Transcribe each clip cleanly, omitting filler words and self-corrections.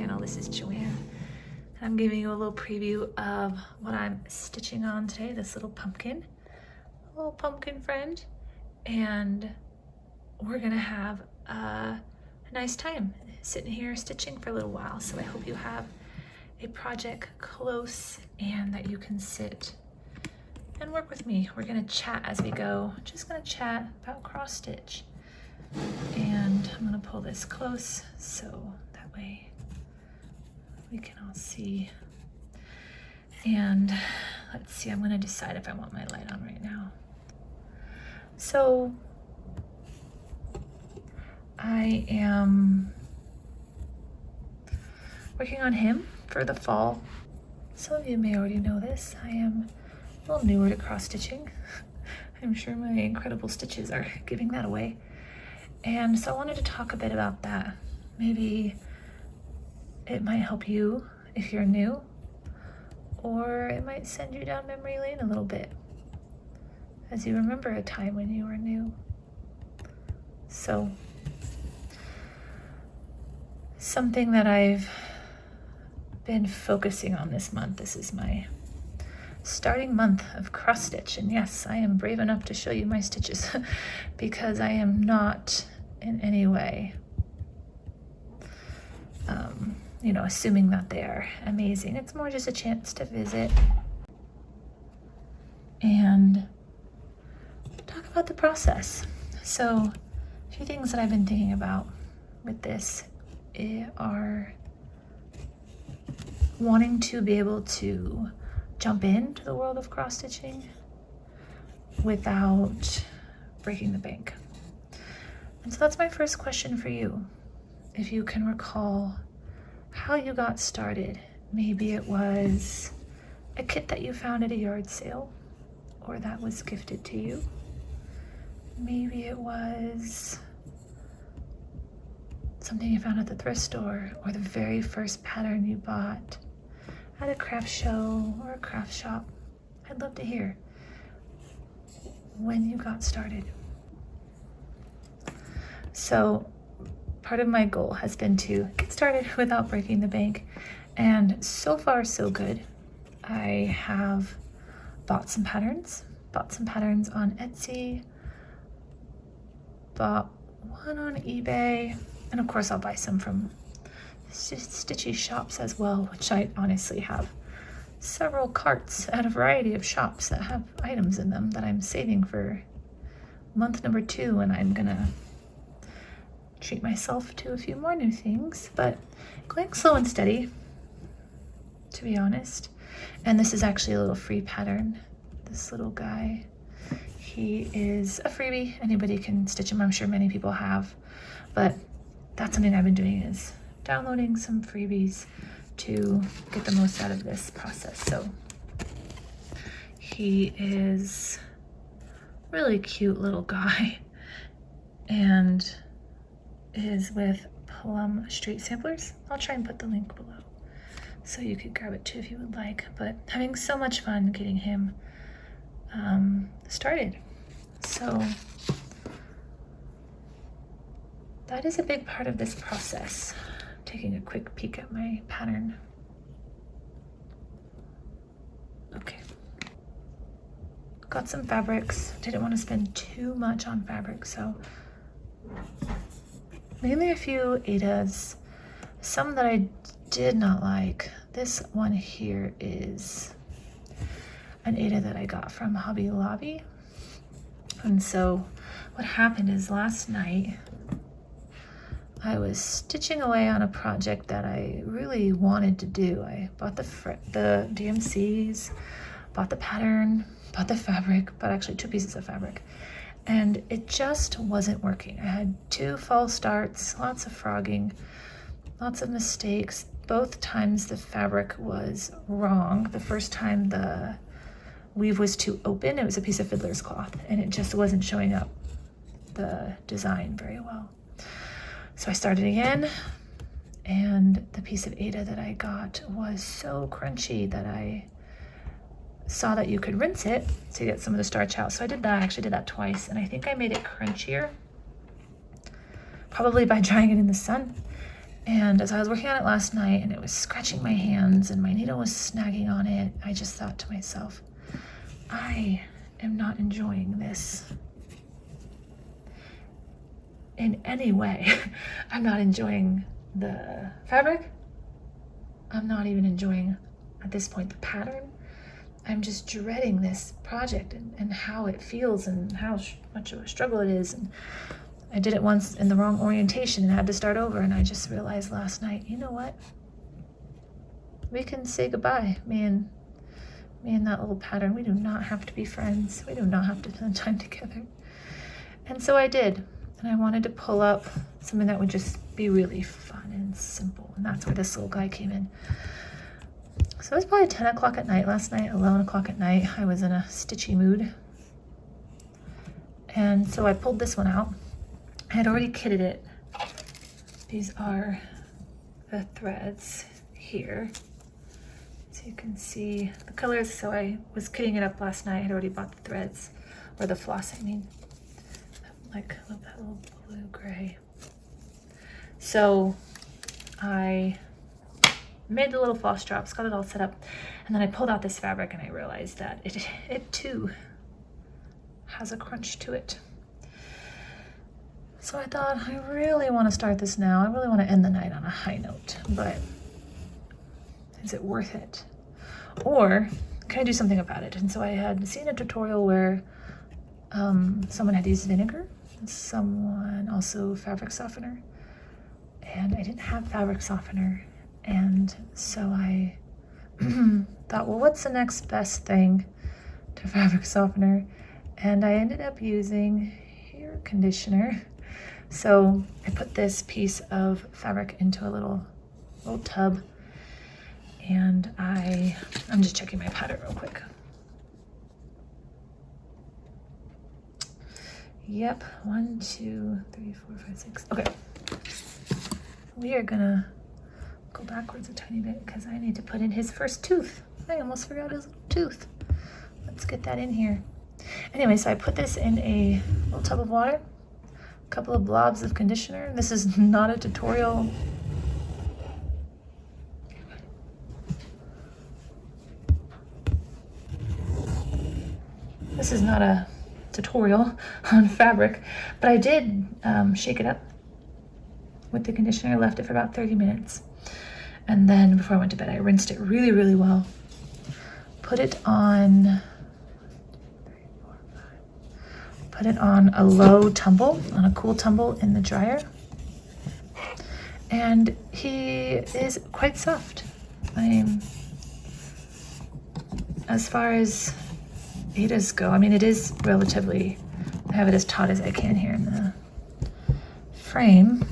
channel. This is Joanne. I'm giving you a little preview of what I'm stitching on today, this little pumpkin friend. And we're gonna have a nice time sitting here stitching for a little while. So I hope you have a project close and that you can sit and work with me. We're gonna chat as we go. Just gonna chat about cross stitch. And I'm gonna pull this close so that way we can all see. And let's see, I'm gonna decide if I want my light on right now. So I am working on him for the fall. Some of you may already know this. I am a little newer to cross stitching. I'm sure my incredible stitches are giving that away. And so I wanted to talk a bit about that. Maybe it might help you if you're new, or it might send you down memory lane a little bit as you remember a time when you were new. So something that I've been focusing on this month, this is my starting month of cross stitch, and yes, I am brave enough to show you my stitches because I am not in any way assuming that they are amazing. It's more just a chance to visit and talk about the process. So a few things that I've been thinking about with this are wanting to be able to jump into the world of cross stitching without breaking the bank. And so that's my first question for you. If you can recall how you got started, maybe it was a kit that you found at a yard sale or that was gifted to you. Maybe it was something you found at the thrift store, or the very first pattern you bought at a craft show or a craft shop. I'd love to hear when you got started. So part of my goal has been to get started without breaking the bank, and so far so good. I have bought some patterns on Etsy, bought one on eBay, and of course I'll buy some from stitchy shops as well, which I honestly have several carts at a variety of shops that have items in them that I'm saving for month number 2, and I'm gonna treat myself to a few more new things, but going slow and steady, to be honest. And this is actually a little free pattern. This little guy, he is a freebie. Anybody can stitch him. I'm sure many people have, but that's something I've been doing, is downloading some freebies to get the most out of this process. So he is a really cute little guy and is with Plum Street Samplers. I'll try and put the link below so you could grab it too if you would like, but having so much fun getting him started. So that is a big part of this process. Taking a quick peek at my pattern. Okay. Got some fabrics. Didn't want to spend too much on fabric, so mainly a few Adas, some that I did not like. This one here is an Ada that I got from Hobby Lobby. And so what happened is last night I was stitching away on a project that I really wanted to do. I bought the DMCs, bought the pattern, bought the fabric, bought actually 2 pieces of fabric. And it just wasn't working. I had 2 false starts, lots of frogging, lots of mistakes. Both times the fabric was wrong. The first time the weave was too open. It was a piece of fiddler's cloth, and it just wasn't showing up the design very well. So I started again, and the piece of Ada that I got was so crunchy that I saw that you could rinse it to get some of the starch out. So I did that. I actually did that twice, and I think I made it crunchier, probably by drying it in the sun. And as I was working on it last night and it was scratching my hands and my needle was snagging on it, I just thought to myself, I am not enjoying this in any way. I'm not enjoying the fabric. I'm not even enjoying, at this point, the pattern. I'm just dreading this project and how it feels and how much of a struggle it is. And I did it once in the wrong orientation and had to start over, and I just realized last night, you know what? We can say goodbye, me and that little pattern. We do not have to be friends. We do not have to spend time together. And so I did. And I wanted to pull up something that would just be really fun and simple. And that's where this little guy came in. So it was probably 10 o'clock at night last night, 11 o'clock at night. I was in a stitchy mood. And so I pulled this one out. I had already kitted it. These are the threads here. So you can see the colors. So I was kitting it up last night. I had already bought the threads, or the floss, I mean. Like that little blue-gray. So I made the little floss drops, got it all set up, and then I pulled out this fabric and I realized that it too has a crunch to it. So I thought, I really want to start this now. I really want to end the night on a high note, but is it worth it? Or can I do something about it? And so I had seen a tutorial where someone had used vinegar, someone also fabric softener, and I didn't have fabric softener, and so I thought, well, what's the next best thing to fabric softener? And I ended up using hair conditioner. So I put this piece of fabric into a little tub, and I'm just checking my pattern real quick. Yep, 1, 2, 3, 4, 5, 6. Okay. We are gonna go backwards a tiny bit because I need to put in his first tooth. I almost forgot his little tooth. Let's get that in here. Anyway, so I put this in a little tub of water, a couple of blobs of conditioner. This is not a tutorial. This is not a tutorial on fabric, but I did shake it up with the conditioner. I left it for about 30 minutes, and then before I went to bed I rinsed it really, really well, put it on a low tumble, on a cool tumble in the dryer, and he is quite soft. As far as Ada's go, I mean, it is relatively, I have it as taut as I can here in the frame,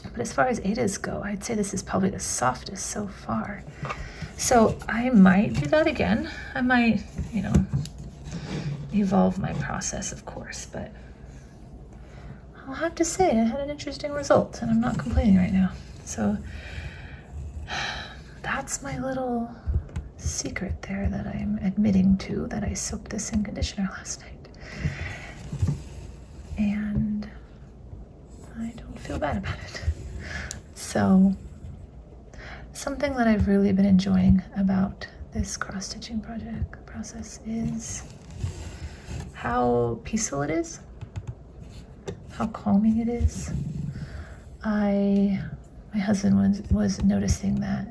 but as far as Ada's go, I'd say this is probably the softest so far. So I might do that again. I might, evolve my process, of course, but I'll have to say I had an interesting result, and I'm not complaining right now. So that's my little secret there that I'm admitting to, that I soaked this in conditioner last night, and I don't feel bad about it. So something that I've really been enjoying about this cross-stitching process is how peaceful it is, how calming it is. My husband was noticing that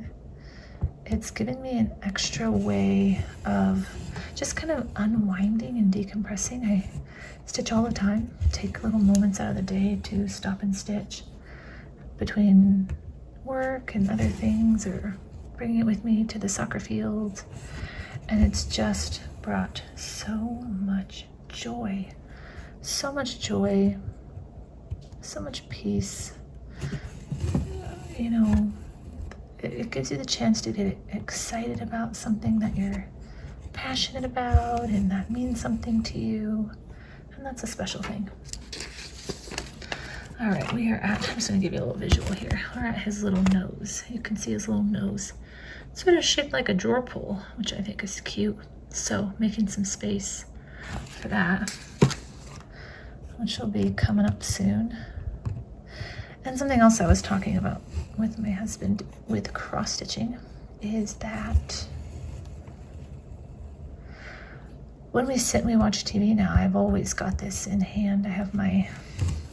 it's given me an extra way of just kind of unwinding and decompressing. I stitch all the time, take little moments out of the day to stop and stitch between work and other things, or bringing it with me to the soccer field, and it's just brought so much joy, so much peace. It gives you the chance to get excited about something that you're passionate about and that means something to you, and that's a special thing. All right, we are at, I'm just gonna give you a little visual here. We're at his little nose. You can see his little nose. It's sort of shaped like a drawer pull, which I think is cute. So making some space for that, which will be coming up soon. And something else I was talking about with my husband with cross stitching is that when we sit and we watch TV now, I've always got this in hand. I have my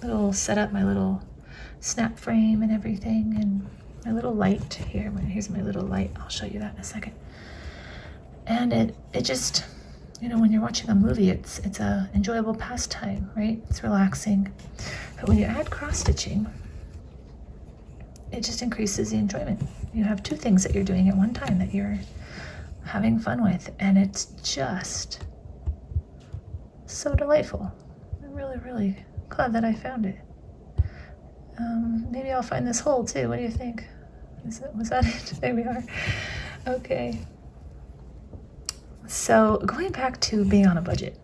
little setup, my little snap frame and everything, and my little light here. Here's my little light. I'll show you that in a second. And it just, you know, when you're watching a movie, it's a enjoyable pastime, right? It's relaxing. But when you add cross stitching, it just increases the enjoyment. You have two things that you're doing at one time that you're having fun with, and it's just so delightful. I'm really, really glad that I found it. Maybe I'll find this hole too. What do you think? Was that it? There we are. Okay. So going back to being on a budget,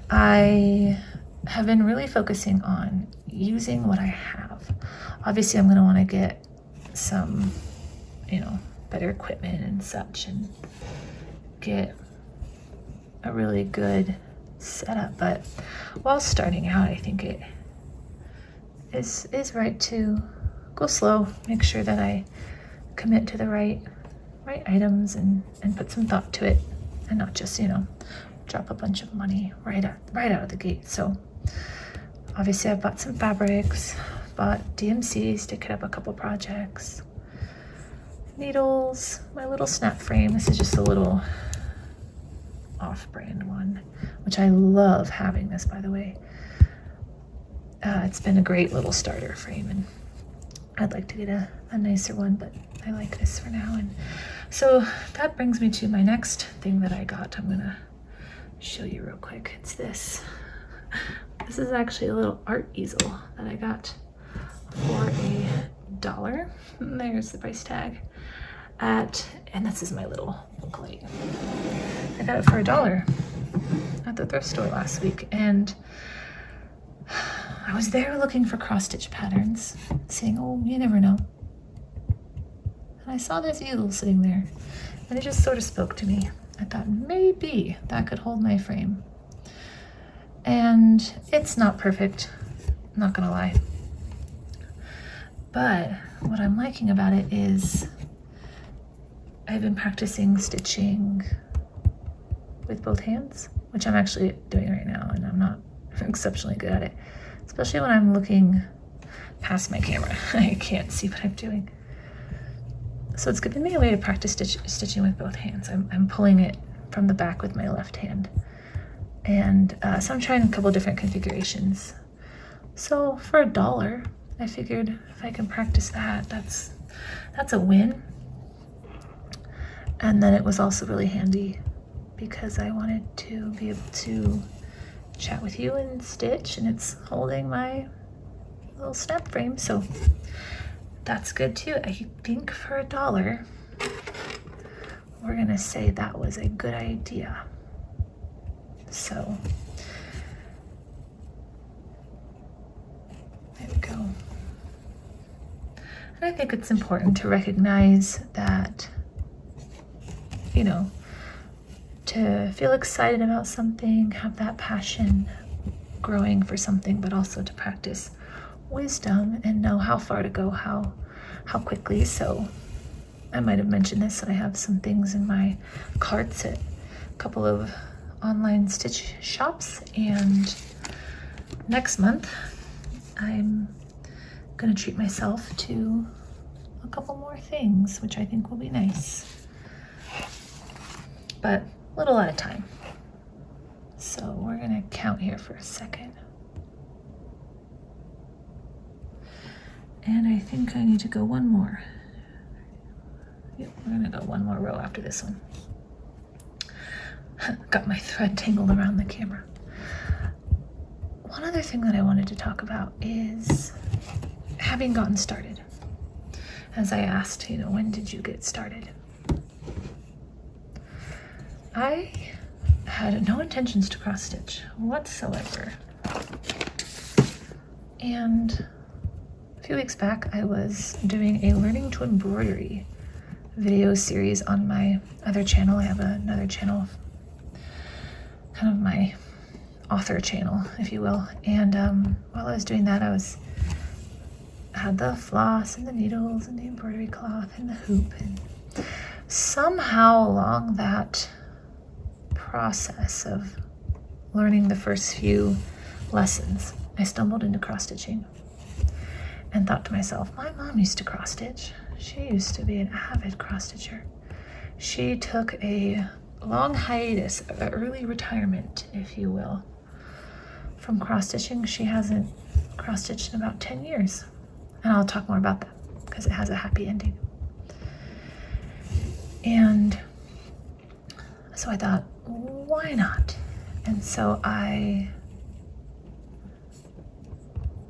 I have been really focusing on using what I have. Obviously, I'm going to want to get some, you know, better equipment and such, and get a really good setup. But while starting out, I think it is right to go slow, make sure that I commit to the right items and put some thought to it, and not just, you know, drop a bunch of money right out of the gate. So obviously I've bought some fabrics, bought DMCs to kit up a couple projects, needles, my little snap frame. This is just a little off-brand one, which I love having this, by the way. It's been a great little starter frame, and I'd like to get a nicer one, but I like this for now. And so that brings me to my next thing that I got. I'm gonna show you real quick. It's this. This is actually a little art easel that I got for $1. There's the price tag. And this is my little book light. I got it for $1 at the thrift store last week, and I was there looking for cross stitch patterns, saying, oh, you never know. And I saw this easel sitting there, and it just sort of spoke to me. I thought maybe that could hold my frame. And it's not perfect, not gonna lie. But what I'm liking about it is I've been practicing stitching with both hands, which I'm actually doing right now, and I'm not exceptionally good at it, especially when I'm looking past my camera. I can't see what I'm doing. So it's given me a way to practice stitching with both hands. I'm pulling it from the back with my left hand. And so I'm trying a couple different configurations. So for $1, I figured if I can practice that, that's a win. And then it was also really handy because I wanted to be able to chat with you and stitch, and it's holding my little snap frame, so that's good too. I think for $1, we're gonna say that was a good idea. So there we go. And I think it's important to recognize that, you know, to feel excited about something, have that passion growing for something, but also to practice wisdom and know how far to go, how quickly. So I might have mentioned this, that I have some things in my carts at a couple of online stitch shops, and next month I'm gonna treat myself to a couple more things, which I think will be nice, but a little at a time. So we're gonna count here for a second. And I think I need to go one more. Yep, we're gonna go one more row after this one. Got my thread tangled around the camera. One other thing that I wanted to talk about is having gotten started. As I asked, you know, when did you get started? I had no intentions to cross stitch whatsoever. And a few weeks back, I was doing a learning to embroidery video series on my other channel. I have another channel, kind of my author channel, if you will. And while I was doing that, had the floss and the needles and the embroidery cloth and the hoop, and somehow along that process of learning the first few lessons, I stumbled into cross stitching and thought to myself, my mom used to cross stitch. She used to be an avid cross stitcher. She took a long hiatus, an early retirement, if you will, from cross stitching. She hasn't cross stitched in about 10 years. And I'll talk more about that because it has a happy ending. And so I thought, why not? And so I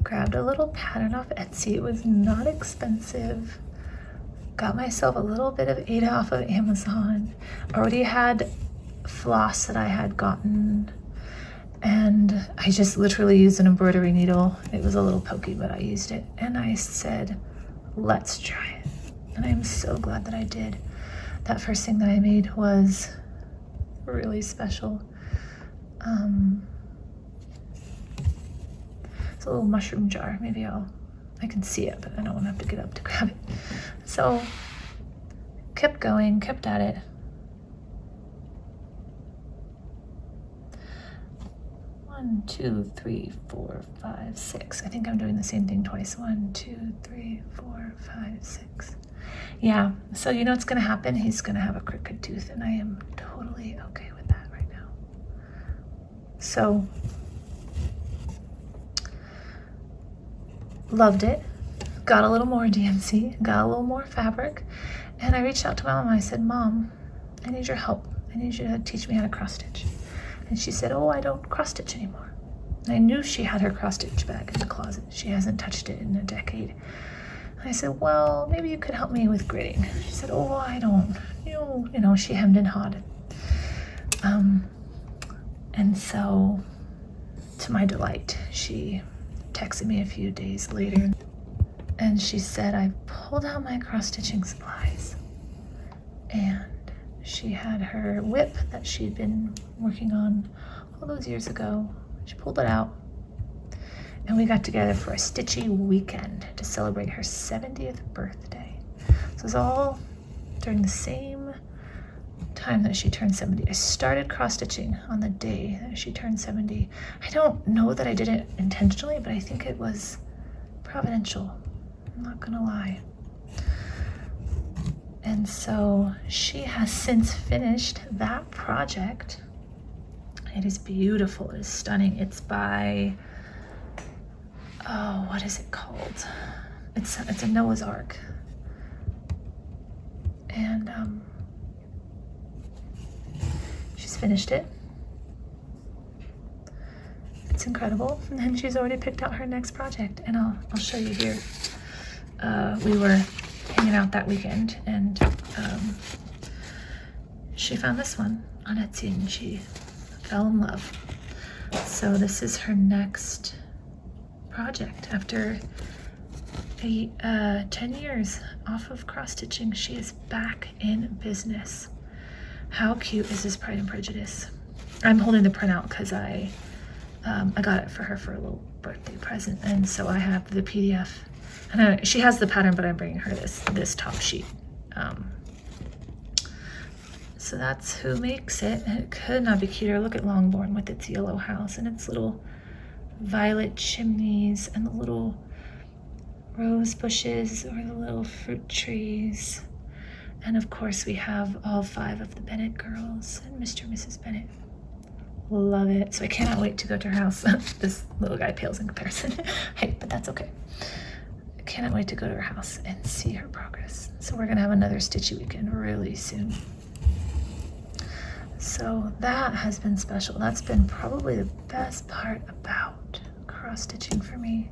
grabbed a little pattern off Etsy. It was not expensive. Got myself a little bit of Ada off of Amazon. Already had floss that I had gotten, and I just literally used an embroidery needle. It was a little pokey, but I used it, and I said, let's try it. And I'm so glad that I did. That first thing that I made was really special. It's a little mushroom jar. Maybe I can see it, but I don't want to have to get up to grab it. So kept going, kept at it. 1, 2, 3, 4, 5, 6. I think I'm doing the same thing twice. 1, 2, 3, 4, 5, 6. Yeah, so you know what's gonna happen? He's gonna have a crooked tooth, and I am totally okay with that right now. So loved it. Got a little more DMC, got a little more fabric, and I reached out to my mom and I said, Mom, I need your help. I need you to teach me how to cross stitch. And she said, oh, I don't cross stitch anymore. And I knew she had her cross stitch bag in the closet. She hasn't touched it in a decade. And I said, well, maybe you could help me with gridding. She said, oh, I don't, you know, she hemmed and hawed. And so, to my delight, she texted me a few days later, and she said, I pulled out my cross stitching supplies, and she had her whip that she'd been working on all those years ago. She pulled it out, and we got together for a stitchy weekend to celebrate her 70th birthday. So it was all during the same time that she turned 70. I started cross stitching on the day that she turned 70. I don't know that I did it intentionally, but I think it was providential. I'm not gonna lie. And so she has since finished that project. It is beautiful, it is stunning. It's by, oh, what is it called? It's a Noah's Ark. And she's finished it. It's incredible. And then she's already picked out her next project, and I'll show you here. We were hanging out that weekend, and she found this one on Etsy, and she fell in love. So this is her next project. After 10 years off of cross stitching, she is back in business. How cute is this Pride and Prejudice? I'm holding the printout because I got it for her for a little birthday present, and so I have the PDF. And she has the pattern, but I'm bringing her this top sheet. So that's who makes it. And it could not be cuter. Look at Longbourn with its yellow house and its little violet chimneys and the little rose bushes or the little fruit trees. And of course we have all 5 of the Bennett girls and Mr. and Mrs. Bennett. Love it. So I cannot wait to go to her house. This little guy pales in comparison. Hey, but that's okay. I cannot wait to go to her house and see her progress. So we're gonna have another stitchy weekend really soon. So that has been special. That's been probably the best part about cross stitching for me.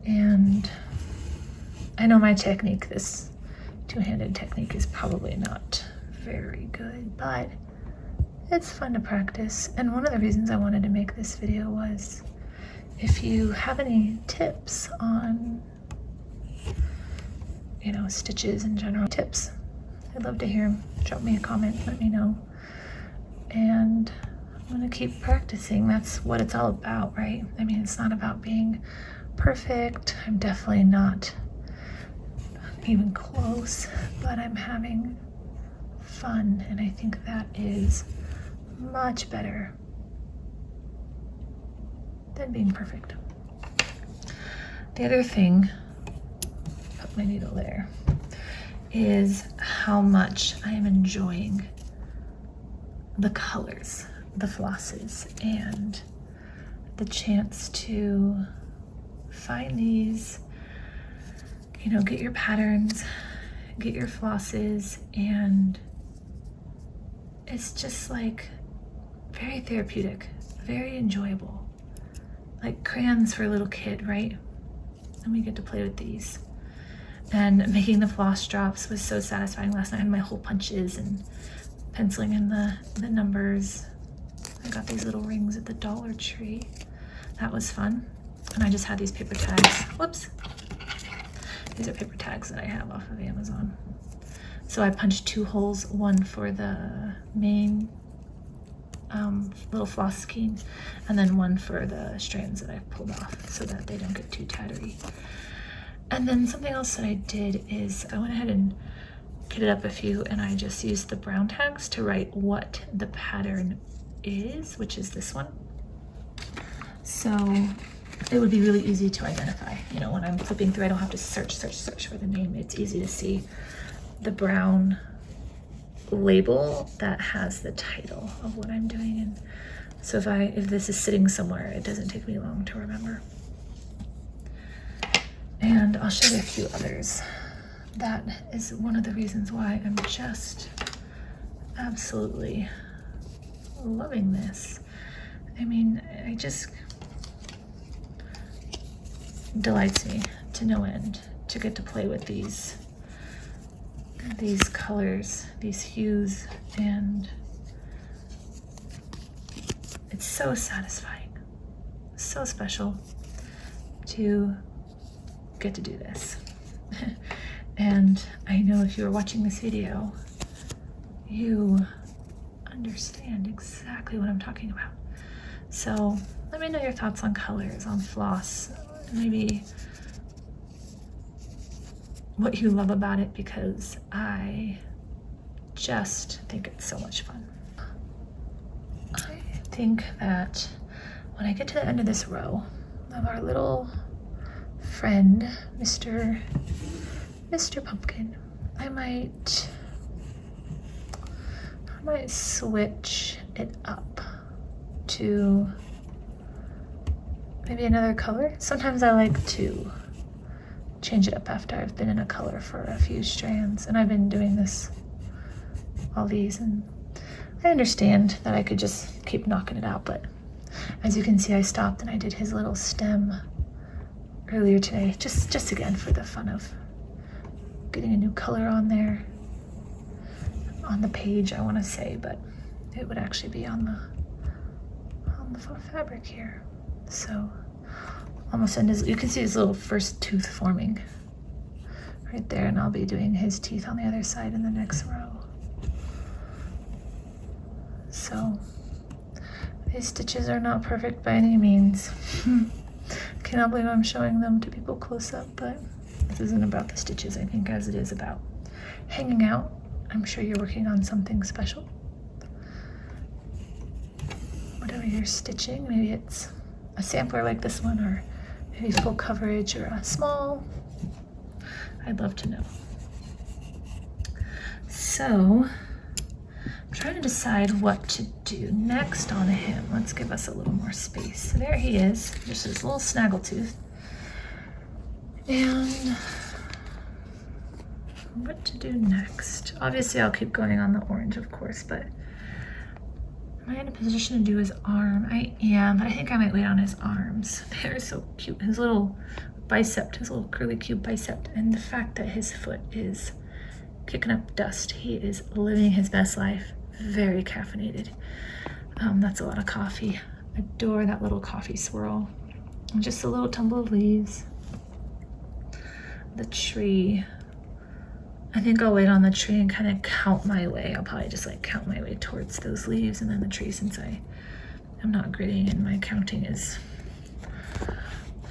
And I know my technique, this two-handed technique, is probably not very good, but it's fun to practice. And one of the reasons I wanted to make this video was if you have any tips on, you know, stitches in general, tips, I'd love to hear them. Drop me a comment, let me know. And I'm gonna keep practicing. That's what it's all about, right? I mean, it's not about being perfect. I'm definitely not even close, but I'm having fun, and I think that is much better than being perfect. The other thing, put my needle there, is how much I am enjoying the colors, the flosses, and the chance to find these, you know, get your patterns, get your flosses, and it's just like very therapeutic, very enjoyable. Like crayons for a little kid, right? And we get to play with these. And making the floss drops was so satisfying last night. I had my hole punches and penciling in the numbers. I got these little rings at the Dollar Tree. That was fun. And I just had these paper tags. Whoops. These are paper tags that I have off of Amazon. So I punched 2 holes, one for the main little floss skein, and then one for the strands that I pulled off so that they don't get too tattery. And then something else that I did is I went ahead and kitted up a few, and I just used the brown tags to write what the pattern is, which is this one. So it would be really easy to identify. You know, when I'm flipping through, I don't have to search for the name. It's easy to see the brown label that has the title of what I'm doing. And so if this is sitting somewhere, it doesn't take me long to remember. And I'll show you a few others. That is one of the reasons why I'm just absolutely loving this. I mean, it just delights me to no end to get to play with these colors, these hues, and it's so satisfying, so special to get to do this. And I know if you are watching this video, you understand exactly what I'm talking about. So let me know your thoughts on colors, on floss, maybe what you love about it, because I just think it's so much fun. I think that when I get to the end of this row of our little friend, Mr. Pumpkin, I might switch it up to maybe another color. Sometimes I like to change it up after I've been in a color for a few strands, and I've been doing this, all these, and I understand that I could just keep knocking it out, but as you can see, I stopped and I did his little stem earlier today, just again for the fun of getting a new color on there, on the page, I want to say, but it would actually be on the fabric here. So almost end you can see his little first tooth forming right there, and I'll be doing his teeth on the other side in the next row. So these stitches are not perfect by any means. Cannot believe I'm showing them to people close up, but this isn't about the stitches, I think, as it is about hanging out. I'm sure you're working on something special. Whatever you're stitching, maybe it's a sampler like this one, or maybe full coverage, or a small. I'd love to know. So I'm trying to decide what to do next on him. Let's give us a little more space. So there he is, just his little snaggletooth. And what to do next? Obviously I'll keep going on the orange, of course, but am I in a position to do his arm? I am, but I think I might wait on his arms. They're so cute. His little bicep, his little curly cute bicep, and the fact that his foot is kicking up dust. He is living his best life. Very caffeinated. That's a lot of coffee. Adore that little coffee swirl. And just a little tumble of leaves. The tree. I think I'll wait on the tree and kind of count my way. I'll probably just like count my way towards those leaves and then the tree, since I'm not gridding and my counting is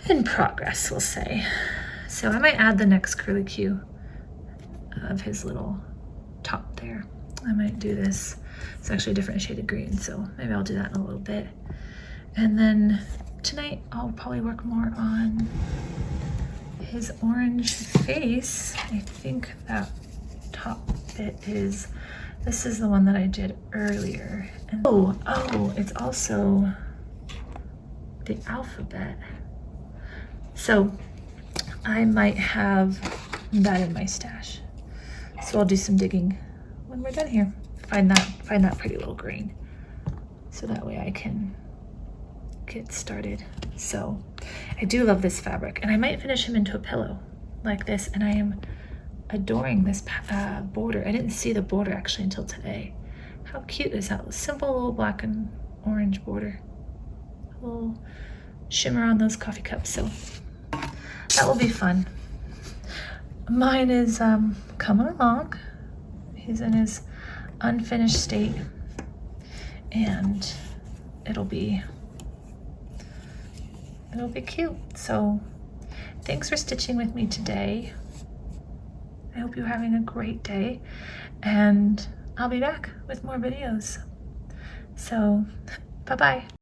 in progress, we'll say. So I might add the next curlicue of his little top there. I might do this. It's actually a different shade of green, so maybe I'll do that in a little bit. And then tonight I'll probably work more on his orange face. I think that top bit is, this is the one that I did earlier. And oh, it's also the alphabet. So I might have that in my stash. So I'll do some digging when we're done here. Find that pretty little green. So that way I can get started. So I do love this fabric, and I might finish him into a pillow like this, and I am adoring this border. I didn't see the border actually until today. How cute is that? Simple little black and orange border. A little shimmer on those coffee cups, so that will be fun. Mine is coming along. He's in his unfinished state, and it'll be cute. So thanks for stitching with me today. I hope you're having a great day, and I'll be back with more videos. So bye-bye.